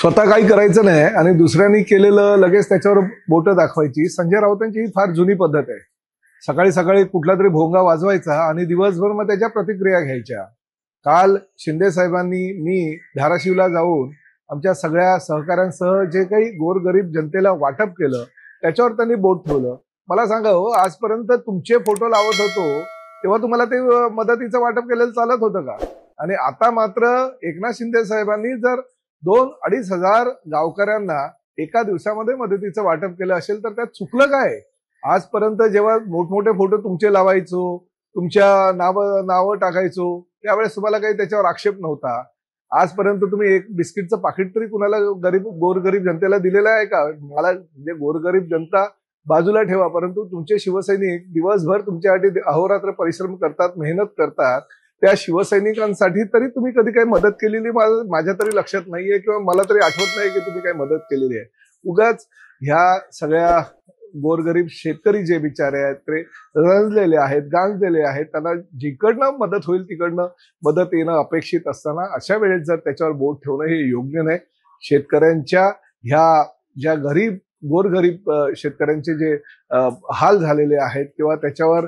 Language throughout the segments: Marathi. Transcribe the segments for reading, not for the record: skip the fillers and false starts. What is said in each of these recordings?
स्वतः काही करायचं नाही आणि दुसऱ्यांनी केलेलं लगेच त्याच्यावर बोटं दाखवायची संजय राऊतांची ही फार जुनी पद्धत आहे। सकाळी सकाळी कुठला तरी भोंगा वाजवायचा आणि दिवसभर मग त्याच्या प्रतिक्रिया घ्यायच्या। काल शिंदे साहेबांनी मी धाराशिवला जाऊन आमच्या सगळ्या सहकाऱ्यांसह जे काही गोरगरीब जनतेला वाटप केलं त्याच्यावर त्यांनी बोट ठेवलं। मला सांगा हो, आजपर्यंत तुमचे फोटो लावत होतो तेव्हा तुम्हाला ते मदतीचं वाटप केलेलं चालत होतं का? आणि आता मात्र एकनाथ शिंदे साहेबांनी जर 2-2.5 हजार गावकऱ्यांना एका दिवसामध्ये मदतीचं वाटप केलं असेल तर त्यात चुकलं काय? आजपर्यंत जेव्हा मोठमोठे फोटो तुमचे लावायचो, तुमच्या नावं टाकायचो, त्यावेळेस तुम्हाला काही त्याच्यावर आक्षेप नव्हता। आजपर्यंत तुम्ही एक बिस्किटचं पाकिट तरी कुणाला गोरगरीब जनतेला दिलेलं आहे का? मला म्हणजे गोरगरीब जनता बाजूला ठेवा, परंतु तुमचे शिवसैनिक दिवसभर तुमच्यासाठी अहोरात्र परिश्रम करतात, मेहनत करतात। त्या शिवसैनिकांसाठी तरी तुम्ही कधी काही मदत केलेली माझ्या तरी लक्षात नाहीये किंवा मला तरी आठवत नाही की तुम्ही काही मदत केलेली आहे। उगाच ह्या सगळ्या गोरगरीब शेतकरी जे बिचारे आहेत ते रंजलेले आहेत, गांजलेले आहेत, त्यांना जिकडनं मदत होईल तिकडनं मदत येणं अपेक्षित असताना अशा वेळेस जर त्याच्यावर बोट ठेवणं हे योग्य नाही। शेतकऱ्यांच्या ह्या ज्या गोरगरीब शेतकऱ्यांचे जे हाल झालेले आहेत किंवा त्याच्यावर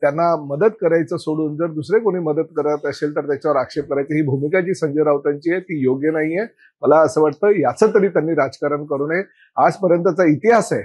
त्यांना मदत करायचं सोडून जर दुसरे कोणी मदत करत असेल तर त्याच्यावर आक्षेप करायची ही भूमिका जी संजय राऊतांची आहे ती योग्य नाहीये। मला असं वाटतं याचं तरी त्यांनी राजकारण करू नये। आजपर्यंतचा इतिहास आहे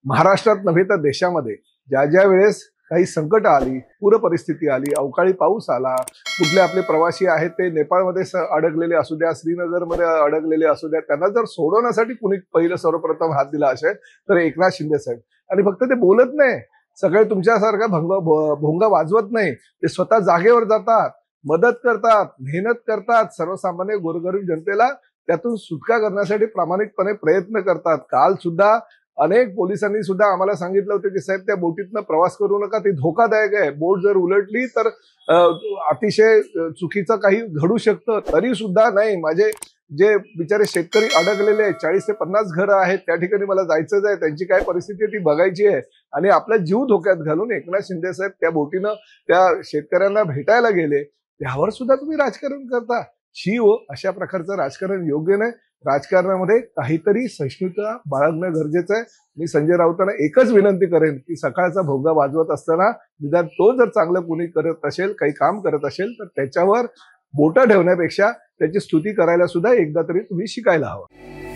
महाराष्ट्रात नव्हे तर देशामध्ये, ज्या ज्या वेळेस काही संकट आली, पूर परिस्थिती आली, अवकाळी पाऊस आला, कुठले आपले प्रवासी आहेत ते नेपाळमध्ये अडकलेले असू द्या, श्रीनगरमध्ये अडकलेले असू द्या, त्यांना जर सोडवण्यासाठी कुणी पहिलं सर्वप्रथम हात दिला असेल तर एकनाथ शिंदे साहेब। आणि फक्त ते बोलत नाही, सगळे तुमच्यासारखा भोंगा वाजवत नाही, ते स्वतः जागेवर जातात, मदत करतात, मेहनत करतात, सर्वसामान्य गोरगरीब जनतेला त्यातून सुटका करण्यासाठी प्रामाणिकपणे प्रयत्न करतात। काल सुद्धा अनेक पोलिसांनी सुद्धा आम्हाला सांगितलं होतं की साहेब त्या बोटीतनं प्रवास करू नका, ती धोकादायक आहे, बोट जर उलटली तर अतिशय चुकीचं काही घडू शकतं। तरी सुद्धा नाही, माझे जे बिचारे शेतकरी अडकलेले आहेत, 40 ते 50 घरं आहेत, त्या ठिकाणी मला जायचंच आहे, त्यांची काय परिस्थिती आहे ती बघायची आहे आणि आपला जीव धोक्यात घालून एकनाथ शिंदे साहेब त्या बोटीनं त्या शेतकऱ्यांना भेटायला गेले, त्यावर सुद्धा तुम्ही राजकारण करता। शी हो, अशा प्रकारचं राजकारण योग्य नाही। राजकारणामध्ये काहीतरी सहिष्णुता बाळगणं गरजेचं आहे। मी संजय राऊतांना एकच विनंती करेन की सकाळचा भोंगा वाजवत असताना निदान तो जर चांगलं कुणी करत असेल, काही काम करत असेल तर त्याच्यावर बोटं ठेवण्यापेक्षा त्याची स्तुती करायला सुद्धा एकदा तरी तुम्ही शिकायला हवं।